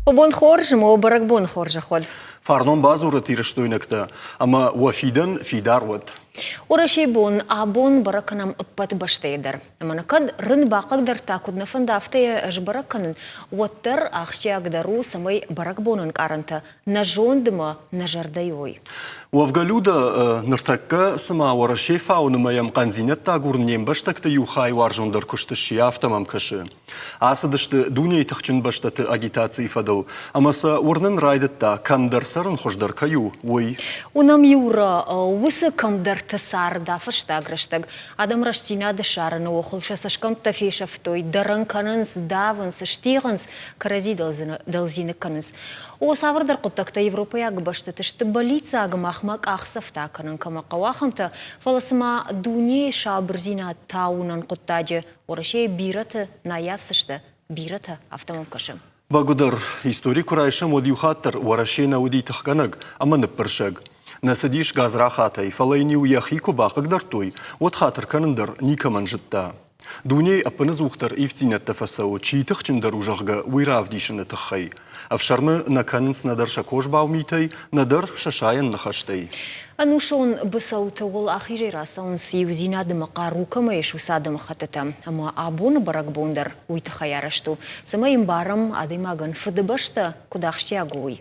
وبون خورج مو برك بون خورج خود فارنون بازورة تيرشتوينكتا أما وفيدن في داروت ورشي بون أبون بركنم أبت بشتيدر أما نكد رن باقدر تاكد نفن دافتي أجبركن وتر أخشي أقدرو سمي برك بونن كارنتا نجون دما نجرديوي وفقالودا نرتكا سما ورشي فاونما يمقان زينتا غورنيم بشتكتا يوخاي وارجون در كشتشي افتمام كشي عاسدشت دوني تخچن بشتت اجيتاتسي فدل أما سا ورنن رايدتا كم در سرن خوش در كيو وي ونم يورا وسكم در تسار دافشتاق رشتاق آدم رشتينا دشارن وخلش سشكم تفيشفتوي درن كننس دافنس شتيغنس كرزي دلزين كننس وصافر در قطكتا يوروبيا بشتتش تباليتسا أغماخمك أخصفتا كنن كما قواخمتا فلسما دوني شابرزينا تاونن قطاجة ورشي بيرت نايافسشتا بيرت أفتمام كشم باقدر историк رايشم وديو خاطر ورشينا ودي تخكنق أما نبرشق نسديش غاز راخاتي فلايني وياخيكو باقق درتوي وتخاطر كنندر نيكا من جتا دوني أبنز وختر إفتينة تفسو چي تخچن در وجغغا ويراف ديشن تخي أفشرم نكاننس ندر شكوش باوميتي ندر ششاين نخشتي أنوشون بصوت والأخير راسون سيوزينا دمقارو كما يشو سادم خطتا أما أبون برق بوندر ويتخيارشتو سما يمبارم أديماغن فدبشتا كداخشتيا قوي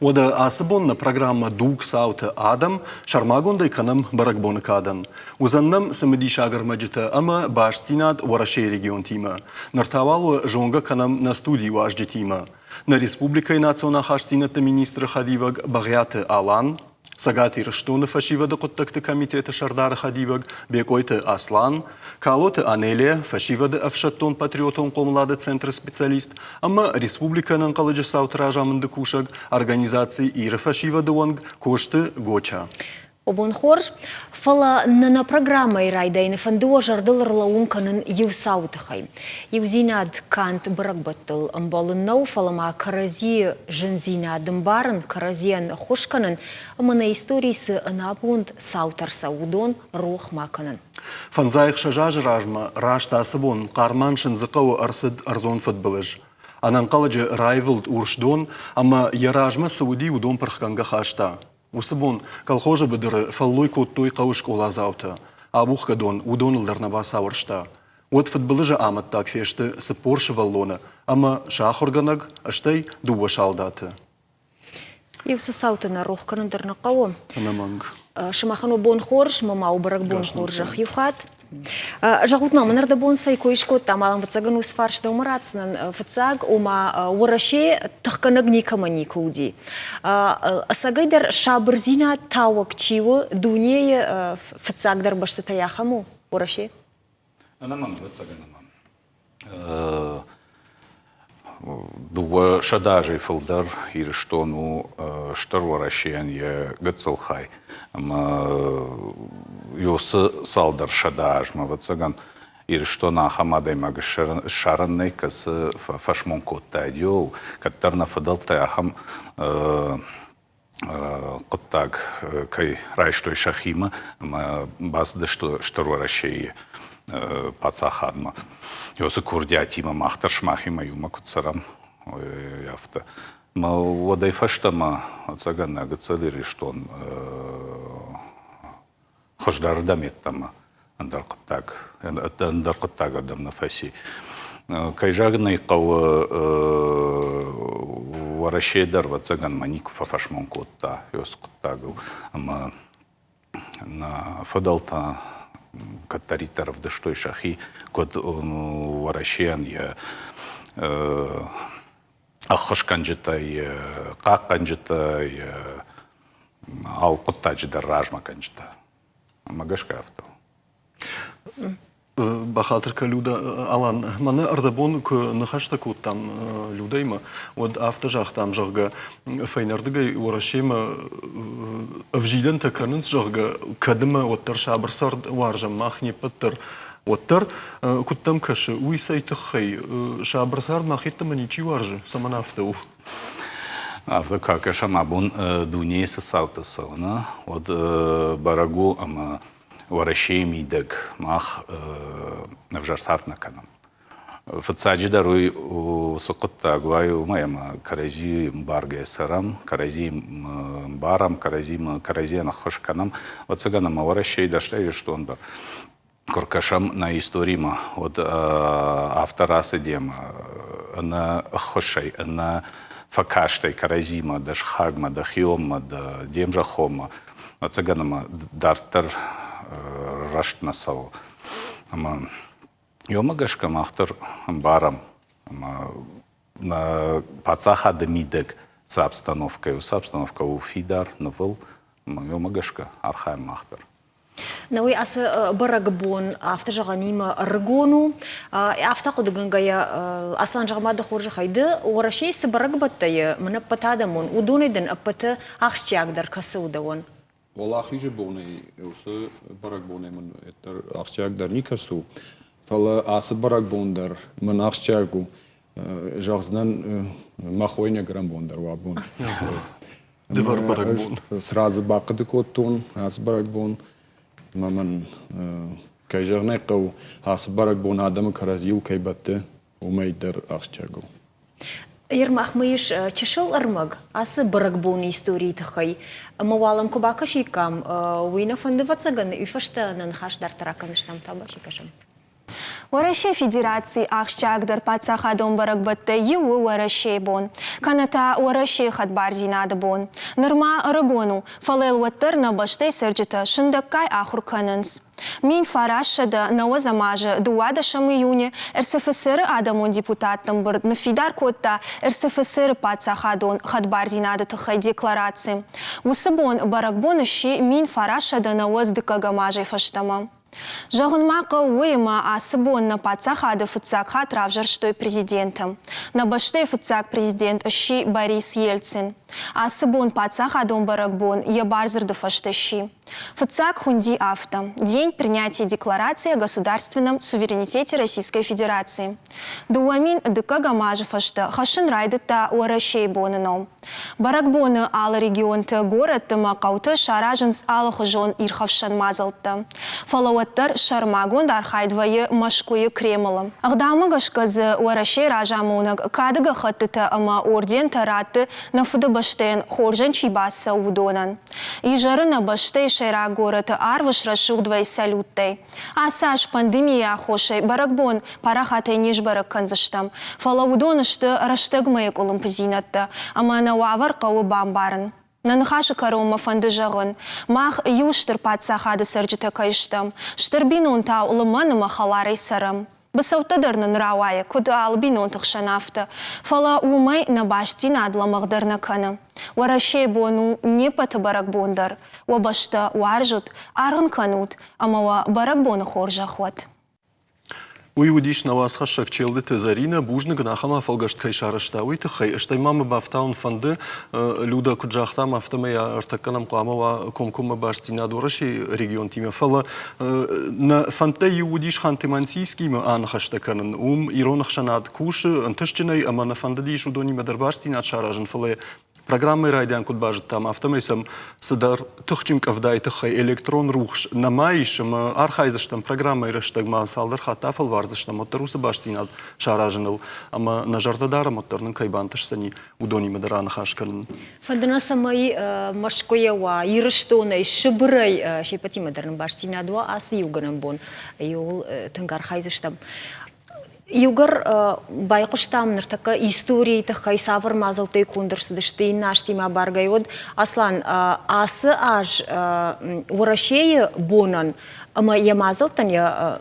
ودا آسبون программа دوك ساوت آدم شرماغون دي كنم برقبون كادن وزنم سمدي شاگر مجتا اما باشتيناد ورشي ريجيون تيما نرتاوالو جونغا كنم نستودي واجد تيما на республикой национа хаштината министра хадиваг багят алан сагати рштуна фашивада коттакта комитета шардара хадиваг бекойта аслан калота анелия фашивада афшаттон патриотон комлада центр специалист ама республиканын калыжы саутражамынды кушаг организации ира фашивада вонг кошты гоча وبون خورج فلا ننا программа إرايدين فندو جردل رلاون كنن يوساو تخي يوزيناد كانت برقبتل أمبالنو فلا ما كرازي جنزيناد مبارن كرازيان خوش كنن أما истории с أنابوند ساوتر ساودون روح ما كنن فنزايخ شجاج راجما راشتا سبون قارمان شنزقو أرسد أرزون فدبلج أنا نقلج رايفلد ورشدون أما يراجما سعودي ودون برخكانغا خاشتا وسبون كالخوجة بدر فاللوي كوتوي قوشك ولا زاوتا أبوخ كدون ودون الدرنبا ساورشتا وتفت بلجة آمد تاك فيشت سبورش فاللونا أما شاخر غنق أشتي دوا شالداتا يوسا ساوتنا روح كنن درنا قوم أنا مانغ شماخنو بون خورج مما وبرق بون خورج يوخات جاغوتنا من رد بون سايكو يشكوت تعملان فتساقن وسفارش دو مراتسنا فتساق وما ورشي تخكنق نيكا ما نيكودي أساقيدر شابرزينا تاوك تشيو دوني فتساق در بشتتا ياخمو ورشي أنا ما فتساقنا ما دو شداجي فلدر يرشتونو شتر ورشيان يقتصل خاي أما يوس صالدر شداج ما فتساقن يرشتونا خمادي ماغ شارني كس فشمون كوتا ديو كترنا فضلتا ياخم قطاق كي رايشتو يشاخيما أما باس دشتو شتر ورشي паца хадма. Йосы курдиатима махтар шмахима юма куцарам яфта. Ма водай фаштама ацагана гацалири штон хождар меттама андар куттаг адам нафаси. Кайжагна икав варашедар вацаган маник фафашмон кутта йос куттагу. Ама на фадалта катаритер в дештой шахи, код варашиан я ахшканджита я каканджита я ал кутаджида ражма канджита. Магашка авто. بخاطر люда алан мана ардабон к нахашта кут там людейма вот автожах там жага файнардыгай урашема авжиден таканын жага кадыма вот тарша барсард варжам махни паттар вот тар куттам каши уисайты хай шабарсар махитта маничи варжы самана автоу авто какаша мабун дунейса саутасона вот барагу ама ورشي ميدك ماخ نفجر ثارتنا كنم فتصاجي دروي وسقط أقوي وما يما كرزي مبارجة سرام كرزي مبارم كرزي أنا خوش كنام وتسجنا ما ورا الشيء دشتي يشتون كركشم نا إستوريما ود أفتراس ديما أنا خوشي أنا فكاشتي كرزيما دش خاجما دخيوما ديمجا خوما وتسجنا ما دارتر رشت نسوا أما يوم قشك ماختر بارم на пацаха демидек с обстановкой у фидар новел юмагашка архаем махтер. نوي أس برقبون أفتح غنيمة رجونو أفتقد جنجايا أصلاً جماد خورج خيده ورشي سبرقبت تي من بتادمون ودون دن أبته أخشى أقدر كسودون. والله خيج بوني يوسف برقبوني من أخشى أقدر نيكسو فلا أس برقبوندر من أخشى أقو جازنن ما خويني جرام بوندر وابون. دفر برقبون. سراز باقد كوتون أس برقبون. من كيجرني قو هاس برقبون آدم كرازيو كيبته وما يقدر أخشى. يرم أخميش تشل أرمج أس برقبون إستوري تخي موالم كوباكا شيكام وينا فندفت سجن يفشت ننخش در تراكن نشتم تابا شيكشم. ورشي فيدراتي أخشاك در باتساخا دون برقبت يو ورشي بون كانتا ورشي خد بارزينا دبون نرما رقونو فليل وتر نبشتي سرجتا شندكاي آخر كاننس مين فراش شدا نوزا ماجا دوادا شميوني ارسفسر آدمون ديبوتات تنبرد نفيدار كوتا ارسفسر باتساخا دون خد بارزينا دتخي ديكلاراتسي وسبون برقبون الشي مين فراش شدا نوز دكاغا ماجا فشتما Жагын мақа уйма асыбон на пацаха фыцак хатравжар штой президентом. На баште фыцак президент щи Борис Ельцин. Асыбон пацаха дом баракбон ебарзер фаштащи. Фыцак хунди авто. День принятия декларации о государственном суверенитете Российской Федерации. Дуамин дыка гамажа фашта хашин райдыта уарашей боныном. Баракбоны алы регион ты город ты макауты шаражынс алы хыжон ирхавшан мазалты. Фалауаттар шармагон дархайдвайы машкуйы кремылы. Агдамы гашказы уарашей ражамунаг кадыга хаттыты ама орден тараты на фудыбаштен хоржан чибасы удонан. Ижары на баштей шайра город арвыш рашугдвай салюттай. Асаш пандемия хошей баракбон парахатай ниш баракканзыштам. Фалаудонышты раштыгмайык олымпызинатты. Ама на уавар қауы бамбарын. Нанхашы карома фанды жағын. Мах юштыр патсахады сыржыты кайыштым. Штырбин онта улыманы махаларай сарым. Бысаутадырнын рауайы, куды албин онтықшан афты. Фала умай на баштин адламағдырны каны. Уарашей бону не паты барак бондар. Уабашты уаржут, арғын канут, амава барак боны хор жақуат. Уйудиш на вас хашак челды тезарина бужны гнахама фалгашт кайшарышта уйты хай штай мамы бафтаун фанды люда куджахтам автомая артаканам куамава комкума баштина дораши регион тиме фала на фанте юудиш хантемансийский ма анхаштаканын иронах шанад куши антышчинай ама на фандадиш удони мадарбаштина шаражын фала программы райдан кудбажт там автомайсам садар тахчим кавдай тахай электрон рухш намайшым архайзыштам программы раштаг мансалдар хатафал варзыштам оттарусы баштинад шаражыныл ама нажартадарам оттарнын кайбантышсани удони мадаран хашкалын. Фандана самай машкоява ирыштонай шыбырай шепати мадарн баштинадва асы юганам бон юл тангар хайзыштам. Югар байқыштам ныртака истории тахай савар мазалтай кундырсыдышты наштима баргайод аслан асы аж урашее бонан ама я мазалтан я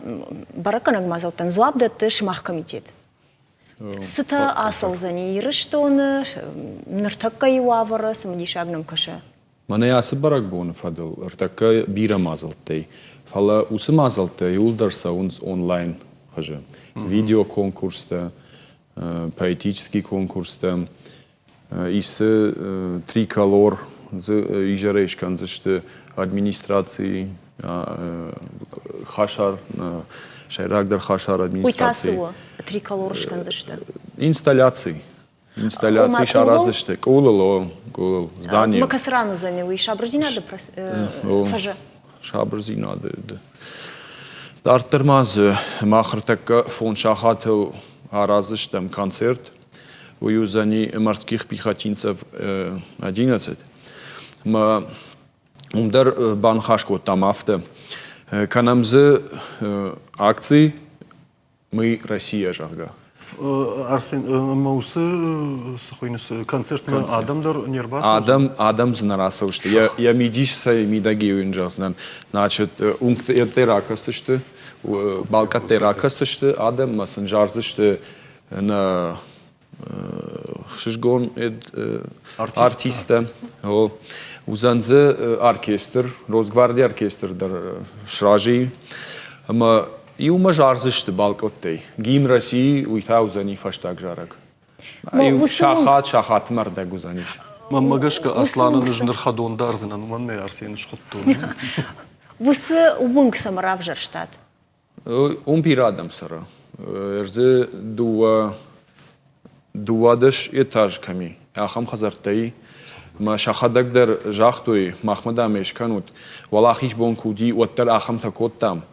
бараканаг мазалтан зуабдаты шмах комитет. Сыта асалзани ирыштоны ныртака юавара самадишагнам каша. Мане асы барак боны фадыл ныртака бира мазалтай. Фала усы мазалтай юлдарса унс онлайн хажа. Видеоконкурста, поэтический конкурста, исы триколор, ижарейшкан, зашты администрации, хашар, шайрагдар хашар администрации. Уйтасыва триколоршкан зашты? Инсталляции. Инсталляции шаразышты. Кулыло, здание. Макасрану занялы, шабрзинады фажа? Шабрзинады. Дартырмазы махыртакка фон шахатыл Аразыштам концерт у юзани морских пехотинцев 11. Мы умдар банхашко там авто. Канамзы акции мы Россия жага. Арсен, маусы сухойныс концертны адамдар нербасы? Адам знараса уж. Я мидишься мидаги уинжаснан. Значит, ункт теракасы что, балка теракасы что, адам масын жарзы что на шишгон артиста. Узанзы оркестр, Росгвардия оркестр дар шражи. И у мажарзышты балкоттэй. Гимн России уйтаузани фаштаг жараг. Шахат мардаг узаниш. Мамагашка Асланын жныр хадон дарзынан, манме Арсен шхотту. Высы убынг самарав жарштат? Пирадам сара. Эрзе дуадыш этаж ками. Ахам хазартай. Ма шахадаг дар жахтуй Махмада мешканут. Валахиш бон куди уаттар ахам такоттам.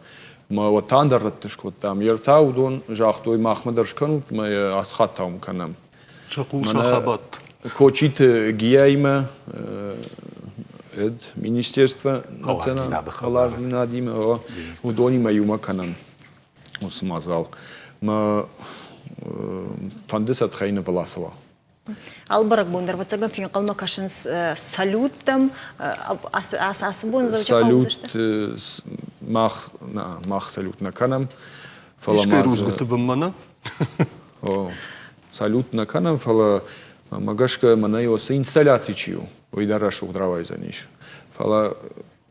ما وطن در رتش کردم یرتا و دون جاختوی محمدش کنم ما اسخات تام کنم شقو شخابات کوچیت گیایم اد министерство национального зинадима و دونی ما یوم کنم усмазал ما фандесат خاين власова Албарак бондар вацагам фин калма кашынс салютам асасбон салют мах салют на канам Ишкай рузгаты быммана? Салют на канам фала магашка мана йосы инсталляции чию уйдарашу дравай за ниш фала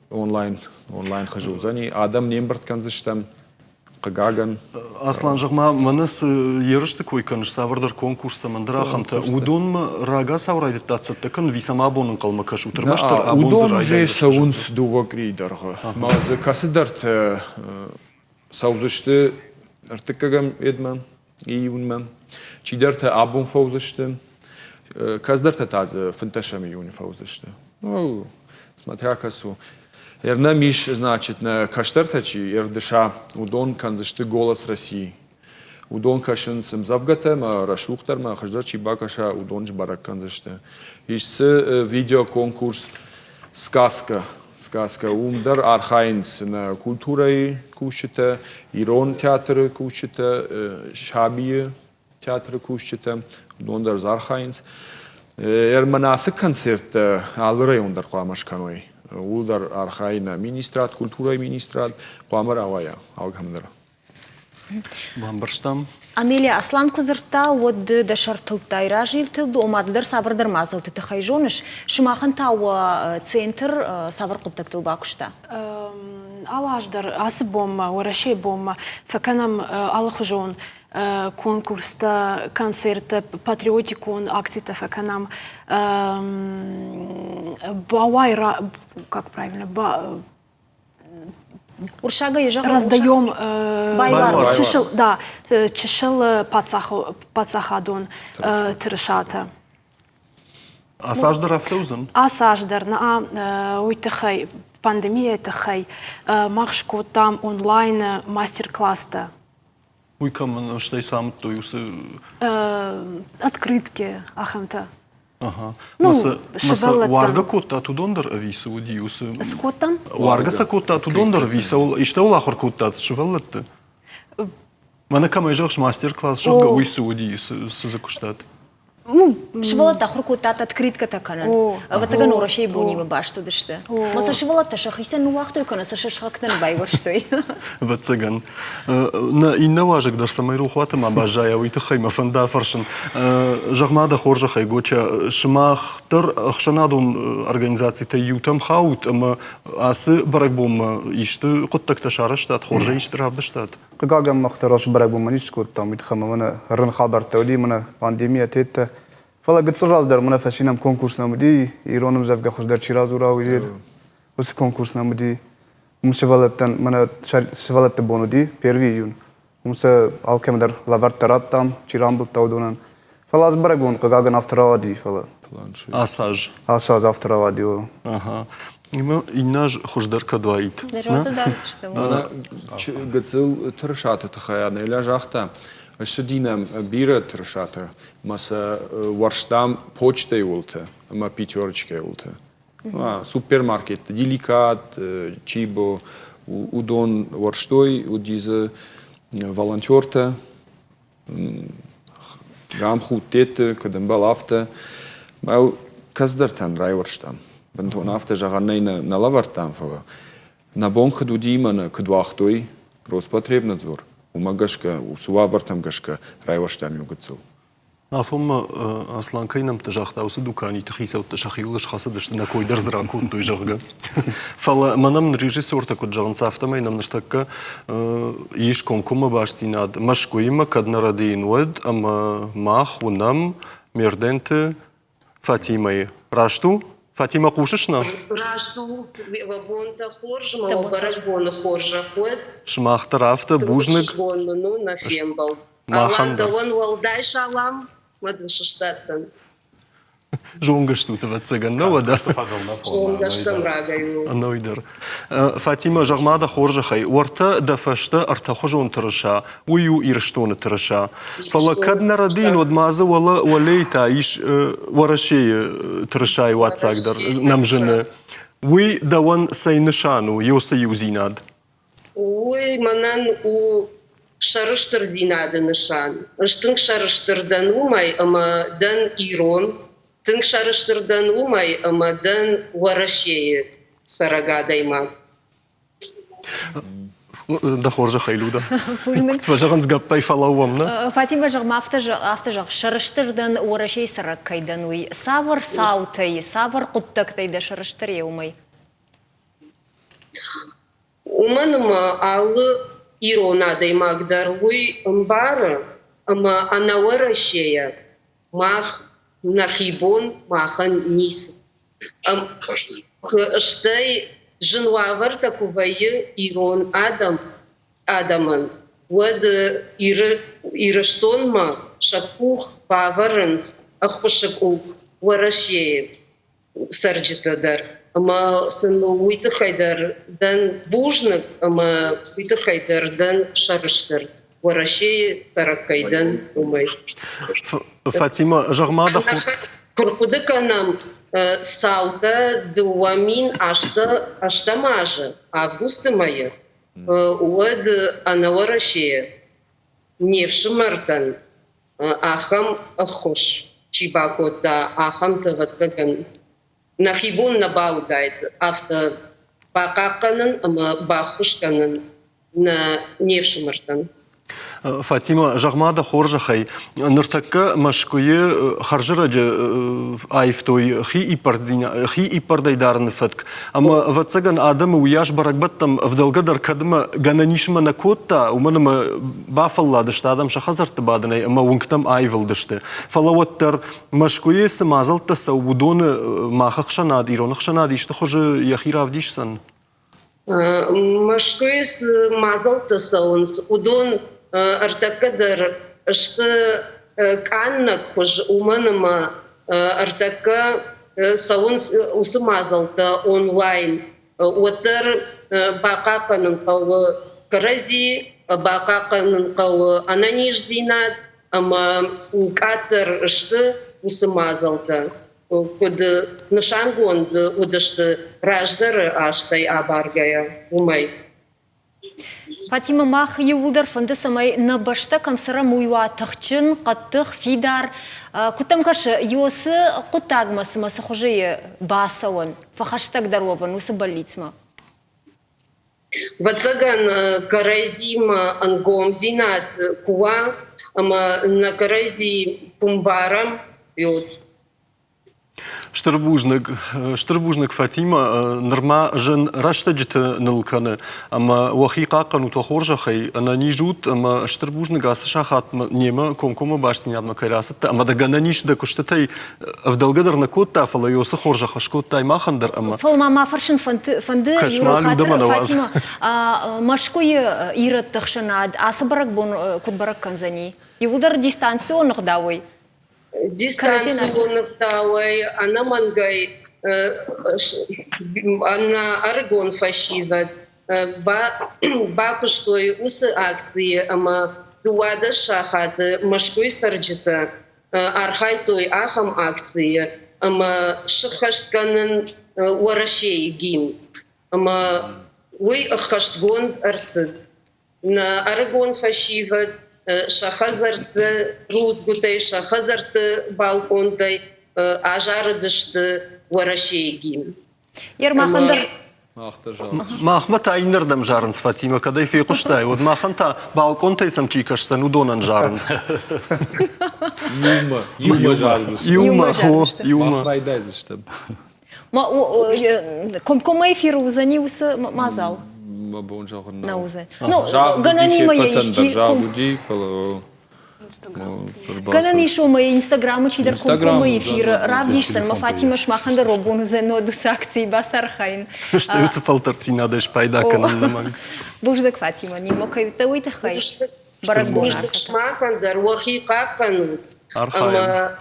онлайн хожу за ней адам нембарт канзыштам Кагаган. Аслан жагма манас ерышты койканыш савырдар конкурста мандыра хамта. Удон рага саврайды тацатты кын висама абонын калмакаш утырмаштыр абон зырайды. Удон же саунс дуга крейдарга. Мазы касыдарт саузышты артыкагам эдмам июнмам. Чидарт абон фаузышты. Каздарт тазы фанташами июн фаузышты. Смотря касу. Ерна миш, значит, на каштартачи, ердыша удон канзышты голос России. Удон кашын сымзавгата, ма рашухтар, ма хаждачи бакаша удонж барак канзышты. Ишсы видеоконкурс сказка. Умдар архайнс на культурой кушета, Ирон театры кушета, Шабие театры кушета, удондар зархайнс. Ерманасы концерт алырай ундар қуамашканой. Улдар архайна министрат, культура министрат, қуамыр авая, алгамдыр. Бамбарштам. Анелия Аслан кузырта водды да шартылтайра жилтылды, омадыдар савырдар мазылты тахайжоныш. Шымахан тауа центр савыр құттықтыл бақышта? Алаждар, асы бомма, орашей бомма, факанам алахужон конкурста, концерта, патриотикон, акцията факанам бауайра, как правильно, Уршага ежа раздаем Байвар. чешел пацахадон тырышата. Асаждар афтаузан? Асаждар, на уйтахай, пандемия тахай, махшко там онлайн мастер-класс-то. Уйкам, что и сам то юсы... Открытки, ахамта. Ага. Ну, Маса варга котта тудондар ависа уди юсы... Скоттам? Варга са котта тудондар ависа, ишта ул ахыр котта шываллатты. Мана кама ежағш мастер-класс жағы уйсы уди сызакуштат. Шывалата хуркутат открытката канан. Вацаган урашей бунима башту дышты. Маса шывалата шахисан уахты кана сашашхактан байварштой. Вацаган. На инна важык дар самайру хватыма бажая уйты хайма фанда фаршын. Жағмада хоржа хайгоча шымахтыр ахшанадун организацията ютам хаут, ама асы барак бом ишты құттакта шараштат, хоржа иштыр авдаштат. Кагагам махтараш барак бом манишкот там итхама мана рын хабар тауди мана пандемия тетта. Фала гыцыр раздар мана фасинам конкурс намыди, ироным завга хуздар чираз ура уйдер. Усы конкурс намыди. Умсевалаттан мана севалатты бонуди, 1 июнь. Умса алкемдар лавар тараттам, чирамбыл таудунан. Фала аз барак бон кагаган авторавади фала. Асаж. Асаж авторавади. Ага. Има иннаж хуздар кадваит. Нажата да, что Гыцыл тырышаты тахая, неля жахта. Шдинам бират решата, маса варштам почтой улта, ма пятерочки улта. Супермаркет, деликат, чибо, удон варштой, удиза волонтерта, гамху тете, кадамбал авто, мау каздартан райварштам. Бантон авто жаганей на лавартам фала. На бонха дудимана кадвахтой, Роспотребнадзор. Умагашка, усувавартам гашка, райварштам югацил. Афом Аслан кайнам тажахта усы дукани тхисау ташахилыш хасадышты на койдар зракун той жагга. Фала манам режиссер такой жаган сафтамай нам наштакка иш конкума баштинад машкуима каднарадин уэд ама мах унам мерденте Фатимай. Рашту? Фатима кушашна? Рашту вагонта хоржа, мало барагона хоржа ход. Шмахта рафта бужник. Ну на фембал. Маханда. Алан он валдай шалам, мадвшштаттан. Жонга что-то в цыган, ну да. Жонга штам рагаю. Нойдер. Фатима жагмада хоржа хай. Уарта дафашта арта хожон траша. Ую ирштон траша. Фала кадна радин одмаза валей таиш варашей трашай ватсагдер намжене. Уй даван сайнышану йосаюзинад. Уй манан у шарыштыр зинады нышан. Ыштың шарыштырдан умай, ама дан ирон. Тынк шарыштырдан умай, ама дан варашее сарагадайма. Да хоржа хайлуда. Тважаган сгаппай фалауам, на? Фатима жағма автожақ шырыштырдан орашей сарак кайдан уй. Савар саутай, савар құттактайды шырыштыр еумай. Уманыма алы иронадай магдарлуй мбары, ама ана варашея мах нахибон махан нис. Штай жынвавар такувайы ирон адаман. Вад ирыштонма шапух паварынс ахпышык ух варашея сарджитадар. Ама сын уйтыхайдар дан бужнык, ама уйтыхайдар дан шарыштыр. Варашея саракайдан умай. Фатима жагмада Куркудыканам саута дуамин аштамажа августа мая. Уад анаварашея невшимартан ахам ахош чибакота ахам тавацаган. Нахибун набаудайт авто бакаканын ама бахушканын на невшимартан. Фатима жагмада хоржа хай. Ныртакка машкуе харжыраджы айфтой хи ипардайдарын фатк. Ама ватсаган адам уяш баракбаттам вдалгадар кадма гананишма на котта уманама бафалладышты адам шахазарты бадынай ама унктам айвылдышты. Фалаваттар машкуе самазалта саубудоны махахшанад, иронахшанад ишты хожы яхиравдишсан. Машкуе самазалта саунс удон артакадар что каннак хож уманама артака саунс усмазалта онлайн отар бакаканын калы карази бакаканын калы ананиш зинат ама катар что усмазалта под нышангонд удашты раждары аштай абаргая умай. Фатима мах юлдар фонды самай на башта камсара муйва тахчин каттых фидар кутамкаш йосы кутагмас масы хожие басаван фахаштаг дарован усы болицма. Вацаган карайзим ангом зинат куа ама на карайзи пумбарам йод. Штырбужник Фатима норма жен раштаджит нылканы, ама вахикакану тохоржа хай, ана нижут, ама штырбужник асашахат нема комкома баштин ядма кайрасыт, ама да гананиш да куштатай вдалгадар на котта фала йосы хоржа хашкоттай махандар, ама... Фалма мафаршин фанды Фатима машкуе ират тахшанад, аса барак бон кут барак канзани. Юлдар дистанционных давай. Дистанционных давай, она мангай, она аргон фашиват, бакуштой усы акции, ама дуада шахады мышкой сарджита архай той ахам акции шахаштканын уарашей гим уй ахаштгон арсыд на аргон фашиват шахазарты рузгутай шахазарты балконтай ажардышты уарашей гим Ермахандыр Махмат айнырдам жарынс, Фатима, кадай фей куштай. Вот маханта балкон тайсам чикашсан, удонан жарынс. Юма жарзышты. Юма, юма. Махрайдайзышты. Кома эфир узани усы мазал. Мабон жағын. На узе. Ну, ганани моя ищи. Жагуди, Ганани шо моя инстаграмы чидер кома эфир. Равдишсан, ма Фатима шмаханда робон узе ноду сакции басархайн. Что Юсуф Алтарцина даш пайда канан наман. Буждак Фатима, не мокай тауита хай. Баракбон шмакандар вахи какану. Архаем.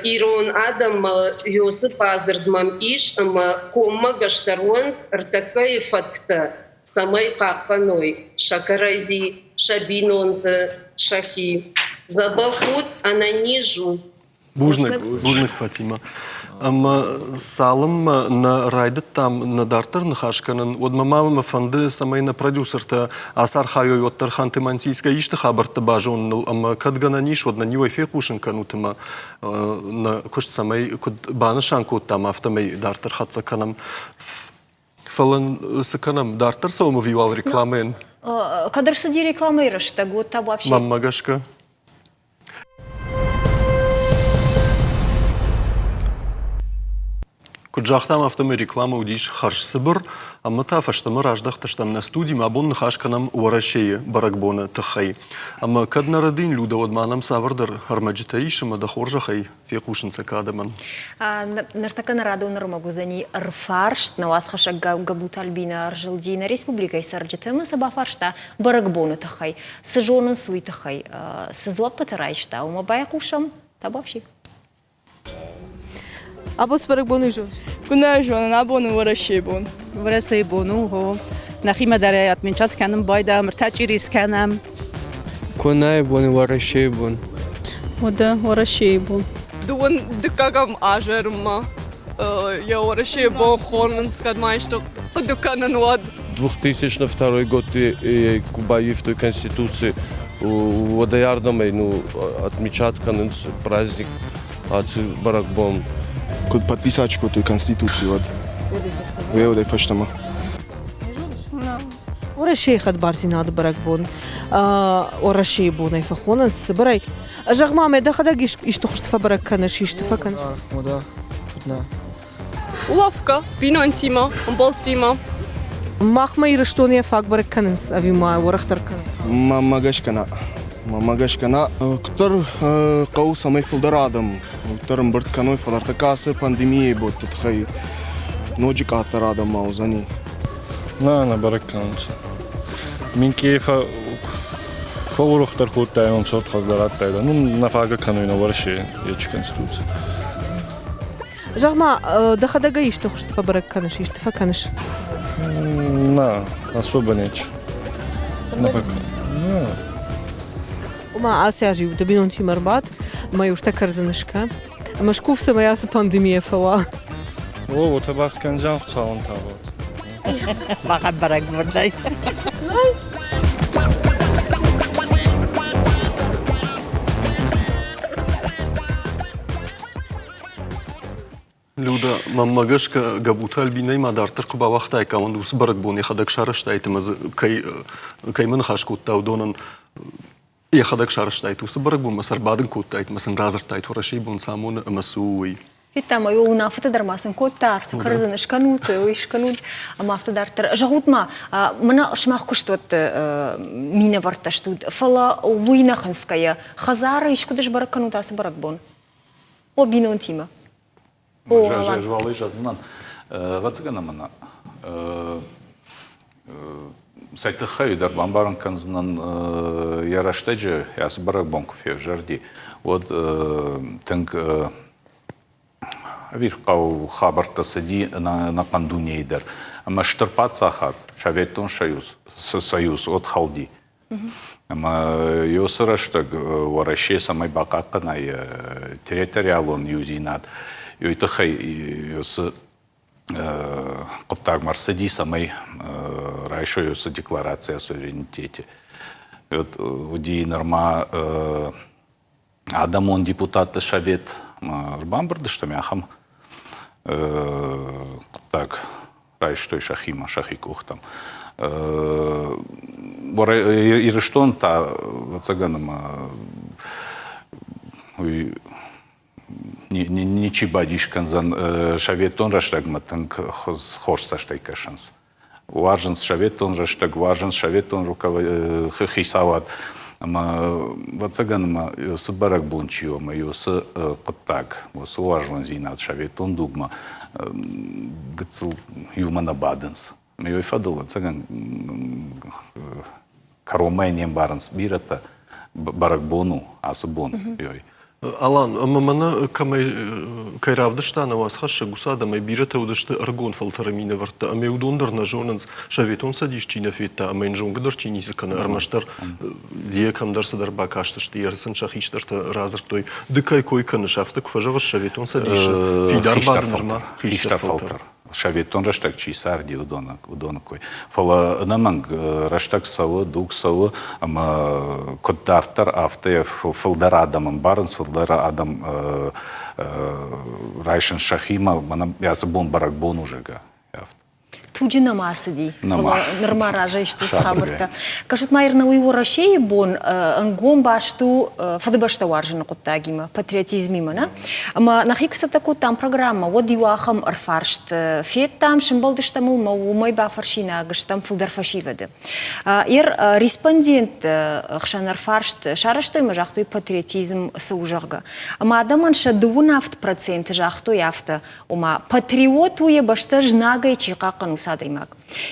Ирон адам Йосип аздырдмам иш, кома гаштарон ртакай фаткта. Самай каканой. Шакарази, шабинонта, шахи. Забахут ананижу. Бужник Фатима. Салым на райдат там на дартер на хашканын. Од мамама фанды самай на продюсерта асар хайой оттар ханты мансийска ишты хабарты бажон. Ама кадгана ниш од на нивой фекушын канутыма на кушт самай куд банышан куд там автомай дартер хатса канам. Фалан саканам дартер сауму вивал рекламен. Кадр сади рекламируешь, так вот там вообще. Мамма гашка. Куджахтам автомы реклама удиш харш сыбыр, амма тафаштамы раждахташтам на студии мабон нахашканам уарашее баракбона тахай. Амма каднарадын люда одманам савардар армаджитаишима да хоржахай фекушинца кадаман. Нартакана раду нормагузани рфаршт на вас хашак габут альбина аржилдина республика и сарджитама сабафаршта баракбона тахай. Сажонан суй тахай. Сазот патарайшта ума баякушам табавши. Абос баракбону жон. Куна жон, абону варашебон. Варашебону хо. Нахима даре отмечать канам байда мртачирис канам. Куна бону варашебон. Ода варашебон. Дуан дыкагам ажерма. Я варашебон хорманс кадмайшток. Дуканан вад. 2002 год Кубаев той конституции водоярдаме отмечать канан праздник от баракбон. Кod подписачку той конституции вот. Вео дай фаштама. Орашей хад барзинад баракбон. Орашей бонай фахонас барай. Жагмаме да хадагиш иштохштфа баракканаш иштфакан. Мода. Путна. Уловка, пинонтима, болтима. Махма ирштония фак баракканас авима орахтаркан. Мамма гашкана. Мамма гашкана. Ктор кау самай филдарадам. Ктор бърт каной филартакаса пандемия бот тхай. Ноджик атарадам маузани. На баракканса. Min keyfa favoruhtar kurtay on sort hazdaratayda. Ну нафага кануина варши яч конституция. Жагма да хадага иштохштфа баракканаш иштфаканаш. На, особо неч. Ума асяжи да бинонти марбат, маю штакарзанышка. Машкув самая пандемия фала. О, вот абас канжан хцалон тавот. Бага баракбондай. Люда, маммагашка габута альбинай мадартар куба вахтай каван ус баракбон яхадак шараштай маз кай мен хашкут таудонан яхадак шараштай ус баракбон масар бадын куттай масан разартай тураши бон самон масуи. Питама ю нафта дармасан коттар такарзанаш канут уиш канут мафта дартар жагутма мана шмах куштот мина варташтуд фала уинаханская хазара ишкудаш бараканут ас баракбон. О бинонтима. Жвалыш отзнан. Вацганамана. Сайты хайдар бамбаран канзнан яраштеджи яс баракбонков в жарди. Вот тенг виркау хабарта сади на пандунейдер. Ама штырпат сахат шаветон союз от халди. Ama yosaraştag waraşe samay baqaqanay territorialon yuzinat. Yoytaxay yosu qıptag marsadi samay rayşo yosu deklaratsiya suvereniteti. Вот уди норма адамон депутаты шавет бамбарды что мяхам так рай что шахима шахикух там и что он та цаганом не чибадишкан за шаветон раштагматан хорса штайкашанс важен шаветон раштаг важен шаветон рукава хисават ама вацаганма юсы барак бунчио ма юсы кыттак юсы важен зинат шаветон дугма гыцыл юмана баденс ма юй фадыл вацаган каромайнем баренс бирата барак бону асы бон юй Алан, мана кайравда штана вас хаша гусада май бирата удашты аргон фалтарамина варта, ами удондер на жонанс шаветон садишчина фетта, ами нжонгадырчини сикана армаштар лиекамдар садар бакашташты ярсын шахиштарта разыртой дыкай койканы шафта куфажагас шаветон садиш фидар баднарма хиштар фалтар. Шаветон раштак чисарди удонакой. Фала наманг раштак савы, дуг савы, ама коддартар авте фалдара адамын барынс, фалдара адам райшын шахима, мана ясы бон барак бон ужега. Туди намасади, норма ража иште схабырта. Кажут майрна уйво России бон ангом башту фадыбашта варжана коттагима патриотизмима на. Ама нахикса таку там программа вот дивахам арфаршт фет там шимбалдышта мыл май бафаршина гыштам филдар фашивады. Ир респондент хшан арфаршт шараштой мажахтой патриотизм саужага. Ама адаман шадуун авт процент жахтой авта. Ома патриот уе башта жнагай чиқақану садаймак.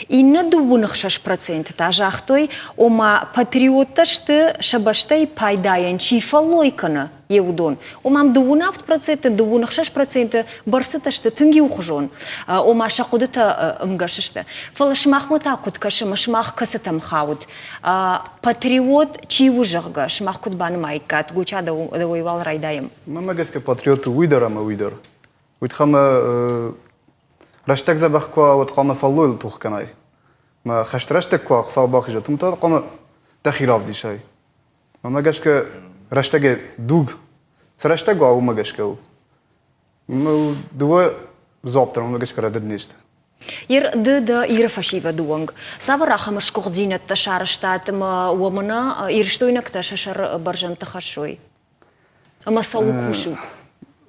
И на дувунах 6% та жахтой, ома патриоташты шабаштай пайдаян чифалойкана еудон. Омам дувунавт процент, дувунах 6% барсыташты тынги ухожон. Ома шақудыта мгашышты. Фалаш махмута куткашы, машмах касатам хауд. Патриот чивужагга, шмах кутбаны майкат, гуча да воевал райдаем. Мамагаске патриоту уйдара ма уйдар. Уйдхама رشتك زبخ كوا وتقام فلول توخ كناي ما خشت رشتك كوا خصاب باقي جات متى قام تخيراف دي شيء ما جاش ك رشتك دوغ سرشتك كوا وما جاش كوا ما دوا زابطر ما جاش كردد نيست Ир да ира фашива дуанг. Савараха машкурдинат ташар штат ма уамана ирштойнак ташашар баржан тахашой. Ама салукушу.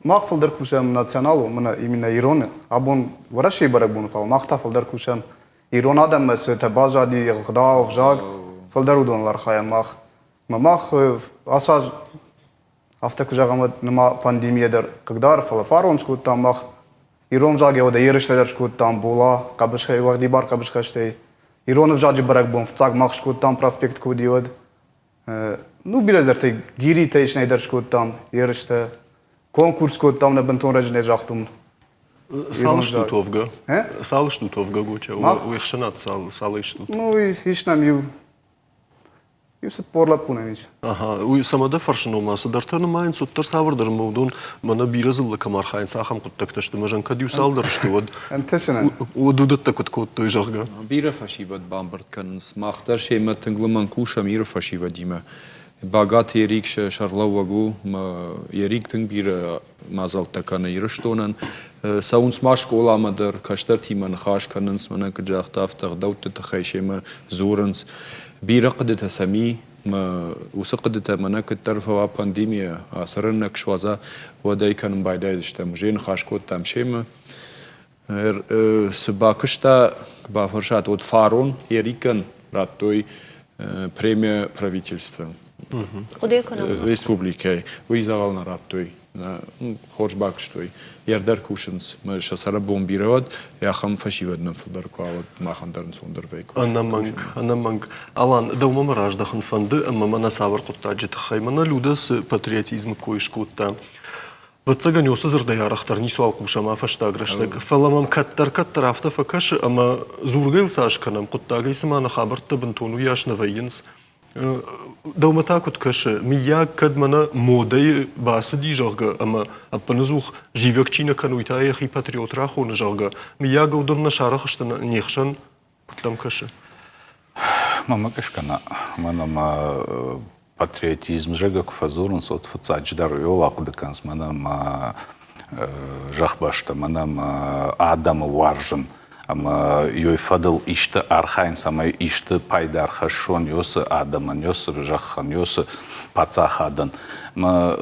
ماخفل در کوشم ناسیونالو من ایمنا ایران ابون ورشی برای بون فال ماختفل در کوشم ایران آدم مثل تبازادی غدا و جاگ فل در ودون لرخای ماخ اساس هفته کجا قامت نما پاندیمی در قدار فل فارون شکوت تام ماخ ایران جاگی و دیرش در شکوت تام بولا قبش خی وقتی بار قبش خشتی ایران جاگی برای بون فتاق ماخ شکوت تام پراسپکت کودیود نو بیرز در تی گیری تیش نیدر شکوت تام یرشته Конкурс код там на бентон режне жахтум. Салыш тут овга. Салыш тут овга гуча. У их шанат салыш тут. Ну и ишнам ю се порла пуненич. Ага, у самада фаршно маса дартаны майын суттар савырдар мовдун мана биразылла камархайн сахам куттакташты мажан кадю салдаршты вот. Антесена. У дудатта кот той жахга. Бира фашиват бамбарт канс махтар шема тынглыман куша мира фашива дима. Багат ерик шарлауагу ерик тынгбир мазал такана ирштонан саунс машкола мадер каштар тиман хаш кананс мана кджахтафтар даутта тахайшема зуранс бира qadeta sami ما وسقدت مناك الترفة بانديميا أسرنك شوازا وداي كان بايداي دشتمجين خاشكوت تامشيم سباكشتا بافرشات от фарон ерикан раттой премия правительства республики уизавал на раттой хочбак штой ярдар кушенс мы шасара бомбировать я хам фашивадна флдар квалат махандарн сундервейк анаманг алан давмам раждахан фанды amma mana savr quttajit khaymana ludas patriotizm koyshkutta Вацаган ёсызыр да ярахтар ни суал кушама фаштаграштаг фаламам каттар афта факаш ама зургыл сашканам куттагайсы мана хабарта бентону яшна вайынс دوما كنت كش ميا كد منا مودي باسدي جرجا أما أبنزوخ جيفكتشينا كانوا يتاي خي باتريوت راخون جرجا ميا قودمنا شارخ نيخشن تم كش ما كش كنا ما патриотизм жегак фазурун сот фацадждар йолак деканс манам жахбашта манам адам варжын ама йой фадыл иште архайн сама иште пайдар хашон йосы адаман йосы жаххан йосы пацахадан ма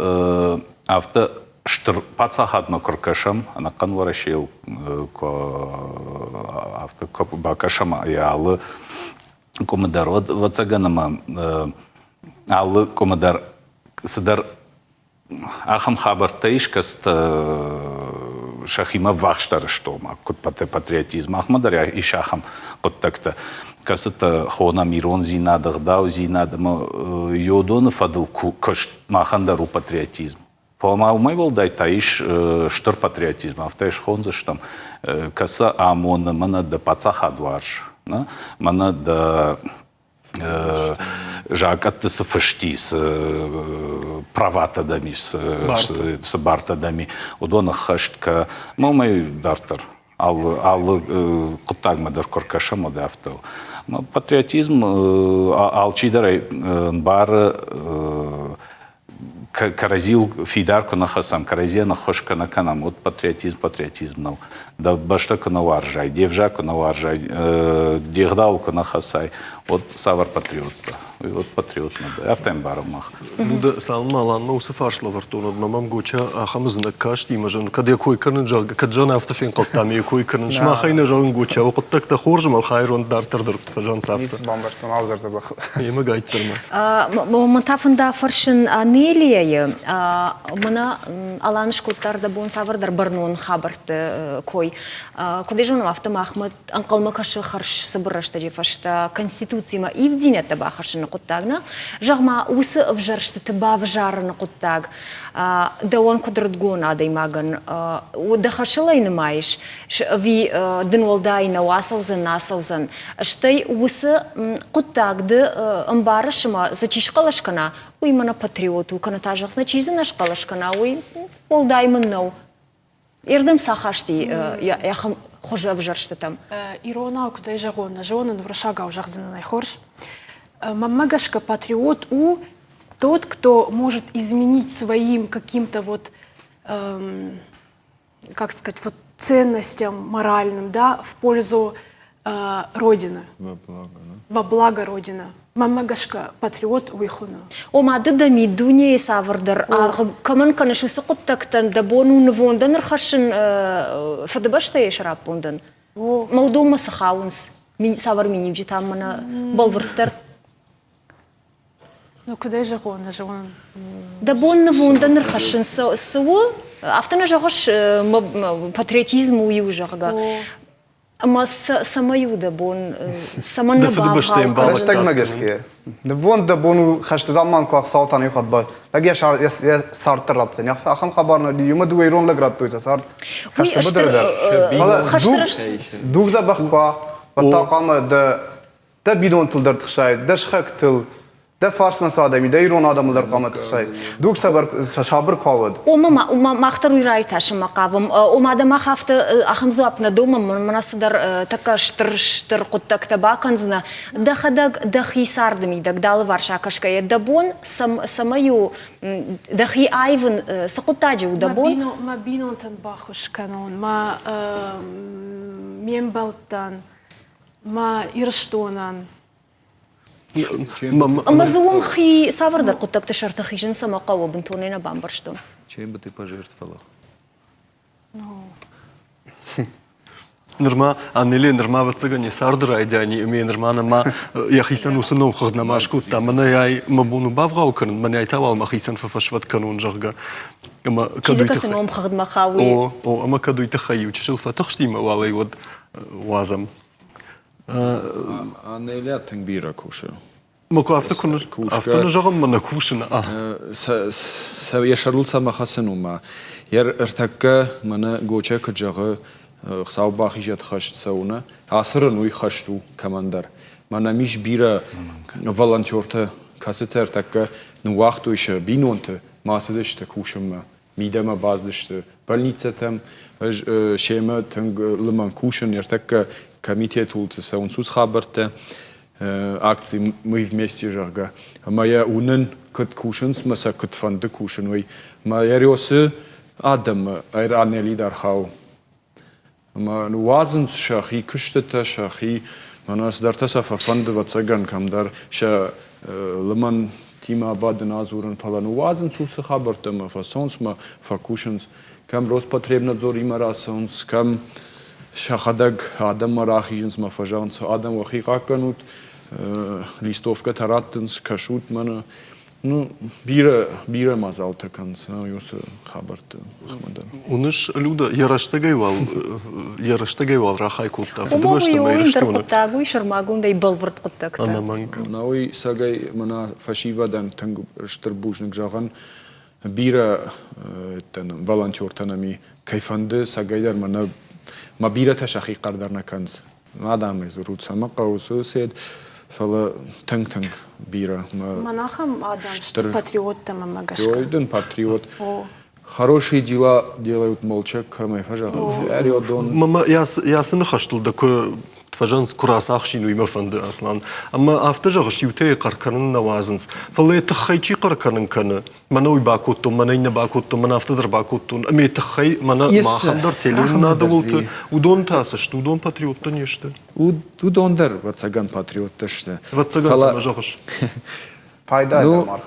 авто штыр пацахадно куркашам анакан варашел авто коп бакашама ялы комодарод вацаганама Аллы комадар садар ахам хабартаиш каст шахима вахштар штома кут патриотизм ахмадар я ишахам кут такта касата хона мирон зинадах дау зинадама йодон фадыл каш махандару патриотизм пома умай бол дайтаиш штыр патриотизм автаиш хонзаш там каса амон мана да пацахадваш мана да жакат să făști, să pravata dami, să barta dami. O doamnă hăști că mă mai dartar, al cutag mă dar corcașa mă de aftă. Patriotism al ciderei în bară каразил фидарку на хасам, каразе на хошка на канам. Вот патриотизм нау. Да баштаку на варжай, девжаку на варжай, дегдалку на хасай. Вот савар патриот. Вот патриот надо. Автем барамах. Ну да салма ланна усфаршла вартона мамам гуча ахамызна кашти мажан кад якой канын жага кад жана автофин калтами якой канын шма хайна жагын гуча вакыттак та хоржма хайрон дартырдыр фажан сафта. Мис бамбаштан алзарда бах. Ема гайттырма. Матафында фаршын анелия мына аланыш коттарда бон савардар барнон хабарты кой. Куды жон автомахмат анкалма кашы харш сыбырашта жефашта конституцияма ивдинетта бахашын قطاقنا جغما وس فجرشت تبا فجارنا قطاق دوان قدرت جونا دايماغن ودخشلين مايش في دن والداينا واسوزن ناسوزن اشتي وس قطاق د امبارش ما زچيش قلشكنا وي منا патриоту كنا تاجخ значи наш قلشكنا وي والداي منو يردم ساخاشتي يا خم خجا فجرشت там ирона кудай жагона жонын врашага ужахзына найхорш Мамагашка патриот тот, кто может изменить своим каким-то вот, как сказать, вот ценностям моральным, да, в пользу Родины. Во благо, да? Во благо Родины. Мамагашка патриот уйхуна. Ома дами дуния савардар, каман канашу сакуттактан дабону навондан рхашин фадабашта ешрап пондан. Маудома сахаунс савар минивджи там мана балвартар. Ну куда же он, даже он. Да бон навондан рхашин сау, автона жагаш патриотизм уюжага. Ама самаю да бон саман на бабха. Так магашки. Да вон да бону хашт заман ко саутан юхат ба. Лаги шар я сартер рабсен. Я ахам хабарна ди юма ду ирон лаграт туйса сар. Хашт бадр. Фала дуг да бахва. Батaqama da bidon tıldır tıxşay. Da şxak tıl. Da farsman sadami, da İran adamlar qamat tıxşay. Duq sabar şabır qavad. Oma maxtar uyrayı taşıma qavım. Oma da maxafta axım zapna doma manasıdar taka ştır quttakta bakanzna. Da xadag da xisardami da dalı var şakaşkaya da bon samayu da xi ayvın saqutaji da bon. Ma binon tan baxuş kanon, ma membaltan, ma irshtonan. Мазум хи савардар куттакта шартахижин самақава бинтонена бамбарштон. Чем бы ты пожертвовала? Нырма, аннеле нырма ватсагани сардра айдяни име нырмана ма яхисан усуном хызна машкут та мана яй мабуну бавгау кан мана яй тавал махисан фафашват канун жарга. Ама кадуй та сном хагд махави. О ама кадуй та хаю чишил фатахштима валай вот вазам. Анелия тангбира куша. Мако автона жагам мана кушина. Я шарул сама хасанума. Яр артакка мана гоча каджага خساو باخیجت خشت سوونه. عصر نوی خشتو کماندر. من نمیش بیره والنتیورته касетер такка ну вахту еще бинонты масадышты кушам мидема баздышты больница там шема танг лиман кушан такка комитет ултса он сус хабарте акции мы вместе жарга моя унен кот кушан смаса кот фанды кушан ой моя рёсы адам айранели дархау man wazn shahi kushtata shahi manas dar tasafa fand vatsagan kam dar sha leman tima baden azuren falan wazn zu se khabert ma fasons ma fakushens kam Rospotrebnadzor imarasons kam shahadag adam marachijens ma fajans adam wa khiqakanut listovka taratens kashut mana ну бира мазалтаканс юс хабарт хмадар унуш люда яраштагайвал рахай кутта фудбашта интерпретагуй шармагундай балварт куттакта науи сагай мана фашивадан танг штербужник жаган бира тан волонтёртанами кайфанды сагайдар мана мабира ташахи кардарнаканс мадам изрут самакаусу сед фала танг бира. Монахам Адам, патриот там Магашка. Один патриот. Хорошие дела делают молча, камай пожалуйста. Мама, я сынахаштул дакой тважанс курасахшину имафанды аслан. Ама автожагаш ютей карканын навазынс. Фала тахайчи карканын каны. Мана уй бакутту, мана инна бакутту, мана автодар бакутту. Аме тахай мана махандар телин надо улты. Удон тасашты, удон патриотта нешты. Удондар ватсаган патриотта шты. Ватсаган самажагаш. Пайда ну,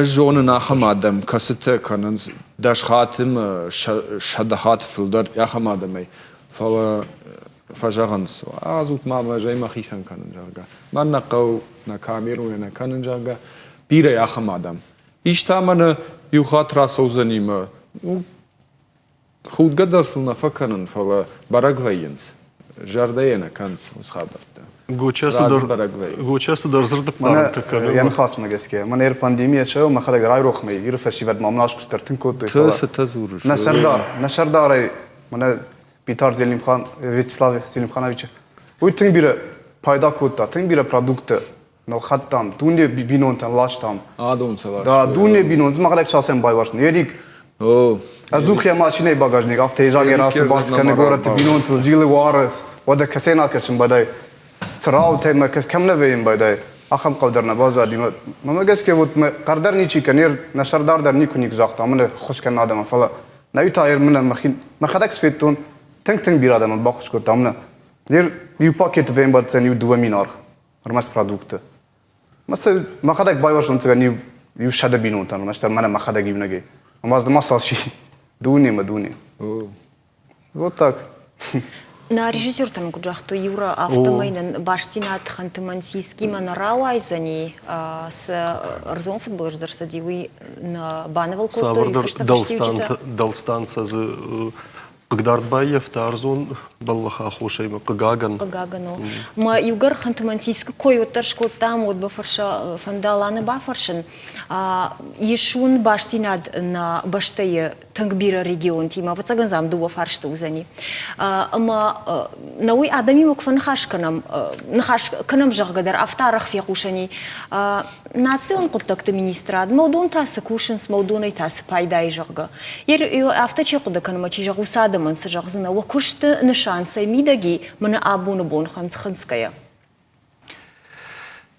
жоны нахам адам, касыты канынс, дашхатым, шадахат филдар, яхам адамай. Фала фажаганс. Азут мама жайма хисан канын жарга. Ман нақау, на камеру, на канын жарга. Бира яхам адам. Иштаманы юхат расаузанима. Худгадарсыл нафаканын фала барагвайенс. Жардайена канс усхабарта. Гучасы дарзырдып барыты каны. Ян хас магаске. Ман эр пандемия шоу махалаг рай рохмай. Ир фестиваль мамлаш кустартын код. Тазуру. Нашардар. Мана Питар Зелимхан Вячеслав Зелимханович. Уй тың бире пайда кодта, тың бире продукты. Но хаттам, дуне бинонтан лаштам. Адон салаш. Да, дуне бинон. Махалаг шасен байваршн. Ерик. Азухия машиной багажник. Автоежаги расы басканы город бинонтан жилы варыс. Вода касена кашин бадай. Црау тема кас камна вейм бадай. Ахам қавдарна база дима. Мамагаске вот қардар ничи канер нашардар никуник захта. Мана хошкан адам фала. Навита ер мана махадак светон. Тэнк бир адам бахуш кот амна. Дер ю пакет вейм бадсан ю дуаминар. Армас продукты. Маса махадак байвашон цган ю шада бинонтан. Наштар мана махадак ивнаге. Амаз масалши. Дуне. Вот так. На режиссёртан гуджахту Юра автомайнын баштинат хантымансийский манарау айзани с рзон футболер зарсадивый на бановал кото. Савардар далстанца за Кагдартбаев тарзон баллаха хошайма Кагаган. Ма югар хантымансийский кой оттаршко там от бафарша фандаланы бафаршын. Ешун баштинат на баштае тангбира регион тима вот саганзам дуа фаршту узани. Ама науи адами мукфан хашканам нахашканам жагдар автарах фиқушани. Национ контакты министра модун тасы кушин с модуной тасы пайдай жага. Ер автачи кудакан мачи жагусада ман сажагзна вакушты нишанса мидаги мана абуну бон ханская.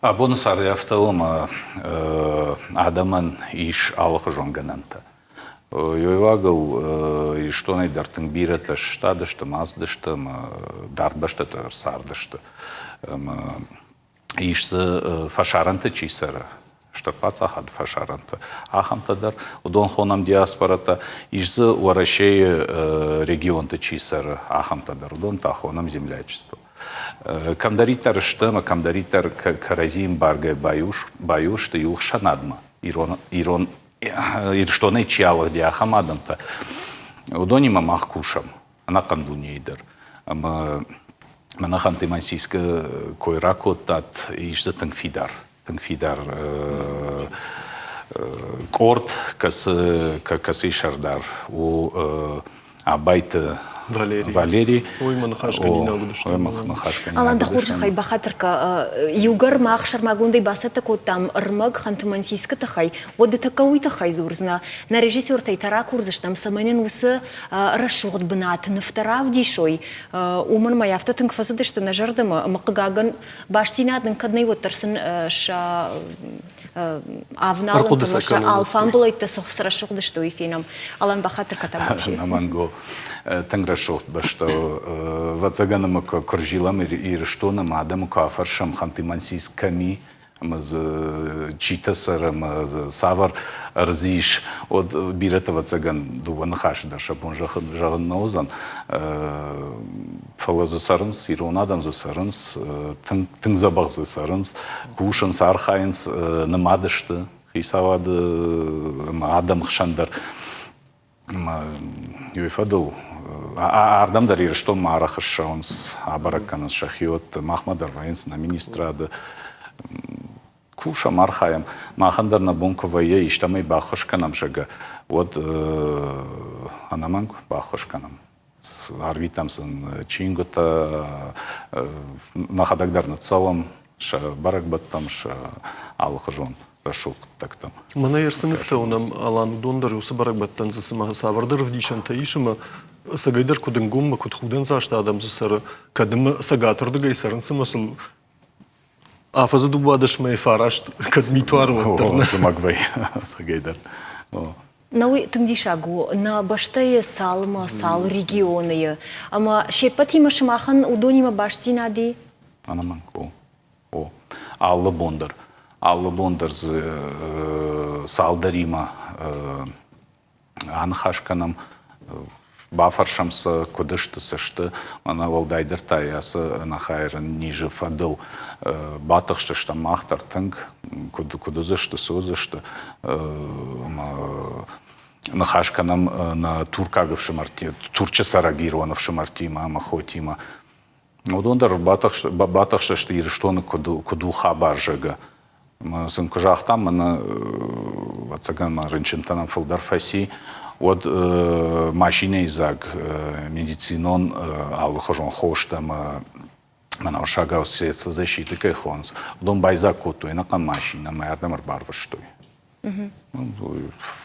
Абонус автома адаман иш алых жонгананта. Йойвагыл иштонай дартын бирата штадышты, маздышты, дартбашты, сардышты. Ишсы фашаранты чисара. Штарпаца хад фашаранты. Ахамтадар удон хонам диаспората ишсы уарашей регионты чисара. Ахамтадар удон тахонам землячество. Камдаритар штама, камдаритар каразим баргай баюш, ты юх шанадма. Ирон ирштонай чиалах диахамадамта. Удонима махкушам. Она кандунейдер. Манахан тимансийска койракотат ишза тангфидар. Тангфидар корт, касы шардар. У абайты Валерий. Ой, манахашканина гудышты. Ой, манахашканина. Аланда хоржа хай бахатырка югар мах шармагундай басата котам рмаг хантамансийска тахай. Вот это кауи тахай зурзна. На режиссер тайтара курзыш там саманин усы расшугд бнат нафтарав дишой. Уман маяфта тынк фазады что на жардама макаган башсинадын каднай вот тарсын ша авналын тамаша алфан булайт тасохс расшугды что и финам. Алан бахатырка там вообще. Наманго танграшот башто вацаганам коржилам и что нам адам кафаршам хантимансийсками маз читасар маз савар арзиш от бирата вацаган дуван хаш да шапон жаган наузан фалазы сарынс иронадам за сарынс тың забах за сарынс кушан сархайнс намадышты хисавады адам хшандар юфадыл ардамдар ирштон марахшаунс абараканс шахиот махмадар вайнс на министрады куша мархаям махандар на бонковая иштамай бахошканам шага вот анаманг бахошканам арвитамсын чингота нахадагдар на целом ша баракбаттам ша алхажон пошел так там. Мана ерсыныкта онам алан дондар усы баракбаттан засыма савардыр вдишан таишыма сагайдар кудын гумма куд худен зашта адам засары кадым сагатырды гайсарын сымасыл афазы дубадышмай фарашт кадмитуар ваттырна. Магвай сагайдар. Науи тымдишагу на баштае салма сал регионы. Ама шепатима шымахан удонима баштинади? Анаман о Аллы Бондар. Аллы Бондар салдарима анхашканам бафаршамсы кудышты сышты ана волдайдыр таясы нахайрын ниже фадыл батықшы штамақтар тынг кудызышты созышты нахашканам на туркагывшы марти турчы сарагировановшы мартима махотима одондар батықшы шты ирыштоны куду хабар жыга сын кужақтам мына вацаган рынчынтанам фылдар фаси от машине изаг медицинон алхожон хоштам мана шагау средства защиты кайхонс дом байзак коту инакан машина маярдамар барвыштой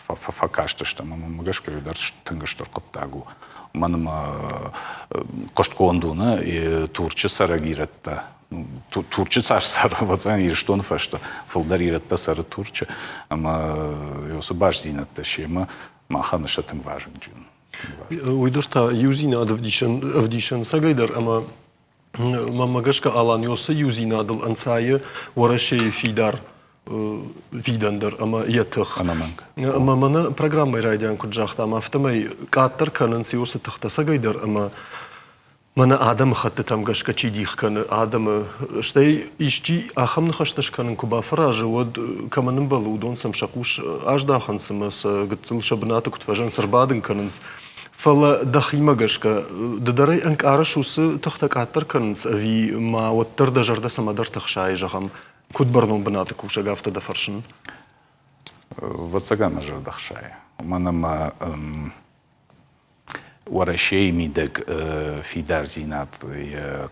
факашты что магашка юдар тынгыштыр кыттагу маным кошткондуна и турчы сарагиратта турчы сар вацан ирштон фашта фылдариратта сары турчы ама yosu баш зинатта шема махан шатың важен жин. Уйдырта юзина ады вдишан сагайдар, ама мамагашка алан yosu юзина адыл ансайы варашей фидар видандар, ама ятых. Ама мана программай райдян куджахта, ама автомай каттар кананси yosu тахта сагайдар, ама мана адам хатты там гашка чидих каны адам штай ишчи ахамны хашташ канын куба фаражы вот каманым балу дон сам шакуш аждахан сымас гыцыл шабынаты кутважан сырбадын канынс фала дахима гашка дадарай анк арашусы тахта каттар канынс ави ма оттыр да жарда самадар тахшай жахам кутбарнон бынаты куша гафта да фаршын вацаган жардахшай манама ورشي ميدك في دار زينات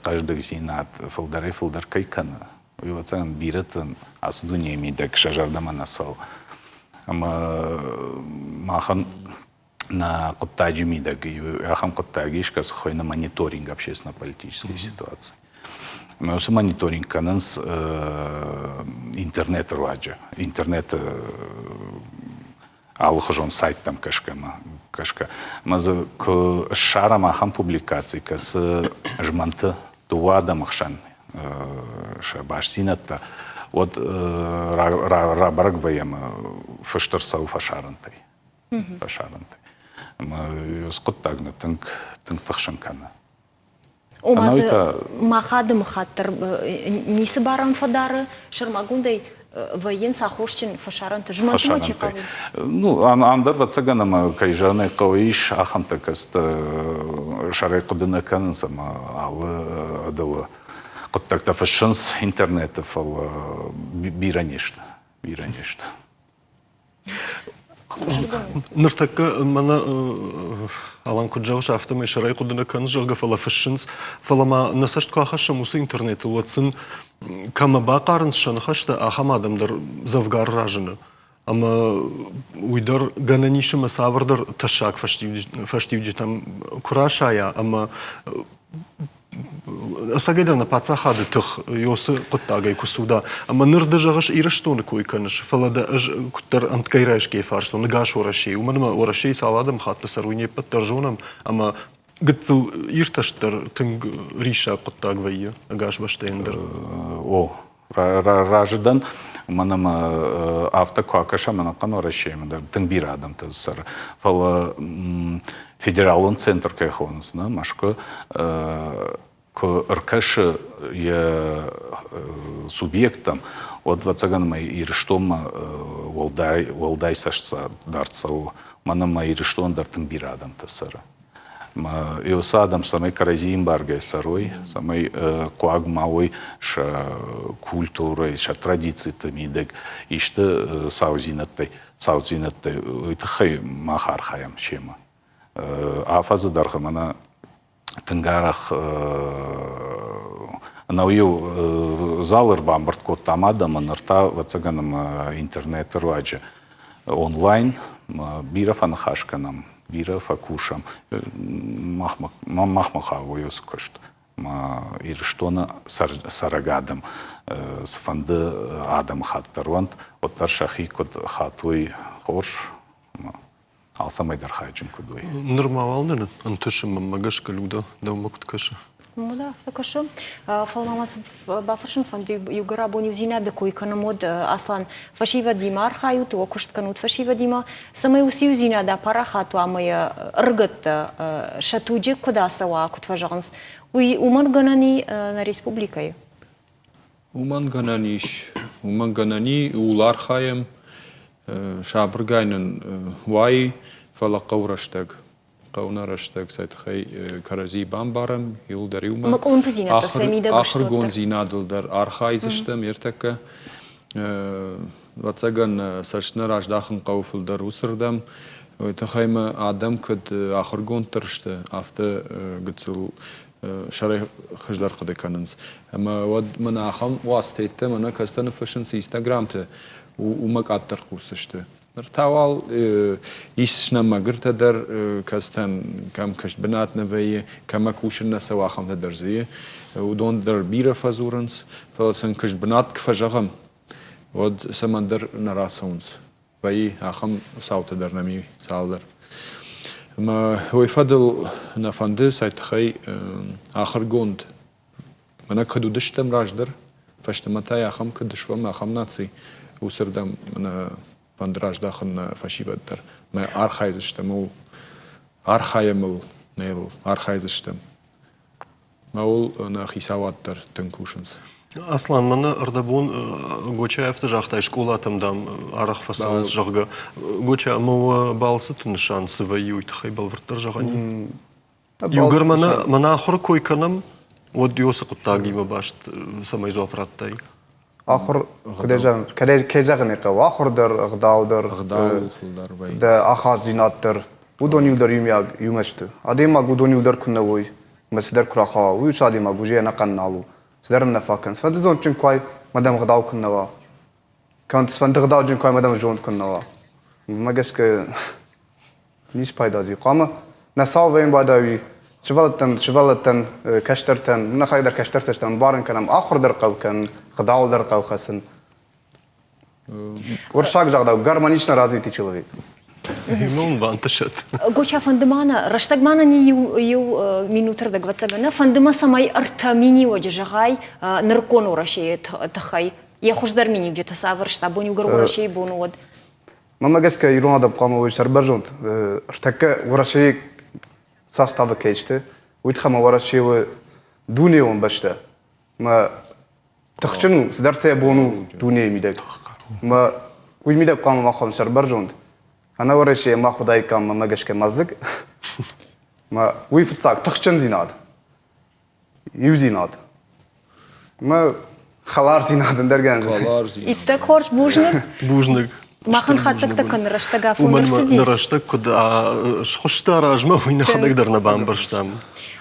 قجدك زينات فلدري فلدر كي كان ويواتسان بيرتن أصدوني ميدك شجر دما نصال أما ما خن на قطاجي ميدك يخم قطاجيش كاس خوينا мониторинг общественно-политической ситуации. Мы уже мониторинг кананс интернет руаджа интернет алхожон сайт там кашкама кашка мазы к шарам ахам публикации кас жманты туада махшан шабашсинатта вот рабаргваем фаштарсау фашарантай фашарантай мы скоттагна тынк тахшанкана Омазы махадым хаттыр нисы баран фадары шармагундай воен сахошчин фашаранты жмантыма чекавы. Ну, андар вацаганама кайжаны кавиш аханта каст шарай кудына канансама алы адылы кыттакта фашынс интернетов ал биранешта. نرتك منا алан куджагыш автомай шарай кудына кан жага фала фишинс фала ма насашт кахаша мусы интернет лотсын кама бакарын шанхашта ахамадамдар завгар ражыны ама уйдар гананишима савырдар ташак фаштивджи там курашая ама Асагайдарна пацахады тых йосы куттагай кусуда. Ама нырды жағыш ирыштоны койканыш. Фалада куттар анткайрайш кейфарш, оны гаш орашей. Уманыма орашей саладым хатты саруйне паттар жонам. Ама гыцыл ирташтар тынг риша куттагвайы. Гаш баштайындар. О, ражыдан манам автокуакаша манакан орашеймдар. Тынг бир адам тазсар. Фала федералын центр кайхонысна, машка РКШ я субъектом от вацаганма ириштом волдай сашца дарцау манама ириштон дартын бир адам тасара. Иоса адам самай каразиим баргай сарой, самай куаг мауй ша культурой, ша традиции тамидек, иште саузинаттай, итхай махархаям шема. Афазы дархамана тынгарах науил залыр бамбарт кот тамадам нырта вацаганым интернет рваджа онлайн бира фанахашканам бира факушам махмаха воюс кошт ириштона сарагадам сфанды адам хаттарвант оттар шахи кот хатуй хорш алсамайдар хайджин кудой. Нормалны, антышым магашка люда да макуткаша. Да, автокаша. Фалмамас бафаршин фанди югара бонюзина да койкана мод аслан фашива димар хают окушт канут фашива дима самай усиюзина да парахату амая ргат шатуджи куда сава кутважанс. Уй уман ганани на республикай. Уман ганани улар хаем шабргайнен вай фала қаураштаг қаунарштаг сайтхай карази бамбарам илдариума маколун пазина тасемида ахыр гонзинадылдар архайзыштым ертекке вацаган сашнар аждахын қауфылдар усырдам тахайма адам кыд ахыр гонтыршты авты гыцыл шарай хыждар қыды канынс ама вад мана ахам вастетті мана кастаны фашинс инстаграмты умак аттар кусышты. Тавал ишнам магыртадар кастан кам каш бинатна вее кама кушна савахам тадарзие удон дар бира фазуранс фалсан каш бинат кфажагам вот самандар нарасаунс вае ахам саутадар нами салдар ма ойфадл нафанды сайтхай ахыр гонд мана кадудыштам раждар фаштаматай ахам кадышвам ахам наци усырдам на пандраж дахын фашиваттар. Ма архайзыштым ул архаямыл нейл архайзыштым. Ма ул на хисаваттар тынкушынс. Аслан мана ырдабун Гочаевты жактай школатымдам арах фасалс жагга Гоча мова балсы тынышан сываюйт хайбалвырттар жагани. Югар мана ахыр койканам вот диосы куттагима башт самайзу апраттай. آخر کدیجان کجا نیکه و آخر در غداودر در آخر زینات در ودونیو در یومشت آدیما ودونیو در کنوی مسدر کراخا وی شادی ما گوجه نکن نالو سدرم نفاکن سفدزون چون کوی مدام غداو کنوا کانت سفند غداو چون کوی مدام جوند کنوا مگس که نیش پیدازی قام نسال وین باداوی شوالتن کشترتن نخای در کشترتشتن بارن کنم آخر در قو کن غداو در قو خسن ورشاق جاغداو гармонично развитый человек. Имон банташат. Гоча фандымана раштагмана не ю минутер да гвацагана фандыма самай артамини оджагай ныркон урашей тахай я хуждар мини где то савр штабони угар урашей бонуод. Мама гаска ирона да памовой шарбажонт штака урашей составы keçti. Уйтхама урашей дуне он башта. Ма тахчну сдарте бону дуне мидек. Ма уймидек кама махом шарбажонт. أنا ورا شيء ما خداي كم ما جش كمالزق ما ويفتاك تخشن زيناد يوزيناد ما خلار زيناد ندرجان خلار زيناد إتك خورش بوجنك بوجنك ما خنخاتك تكن رشتقا ومن فوندرسدي نرشتك كد خشتا راجمة وين نقدر نبان برشتام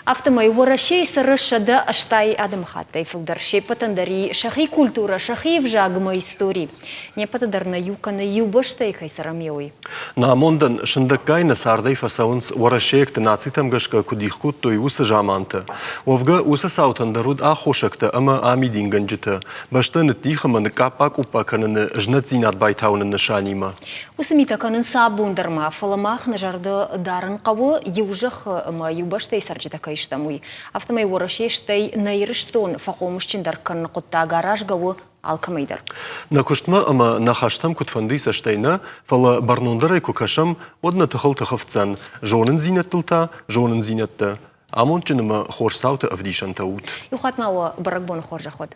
Автомай ورشي سرش دا اشتاي ادم خاتي فقدر شي патандари шахи культура шахи вжагма истории не патадар на юка на юбаштай кай сарамьёй на монден шындаккай на сардай фасаунс ورشيك تنацитам гашка кудихкут той уса жаманта овга уса саутандаруд а хошакта ама амидин ганжита башта нтихама накапак упаканын жнатзинат байтаунын нышанима усмита канын сабундарма фаламах на жарда дарын кавы южах ма юбаштай саржита кайштамуй автомай ورشي штай найрыштон фақомушчиндар кан кутта гараж гавы алкамайдар. На куштма ама на хаштам кутфанды саштайна фала барнондарай кукашам одна тахал тахавцан жонын зинеттылта жонын зинетта амон чиныма хорсаута авдишан таут. Юхатмауа баракбон хоржаход.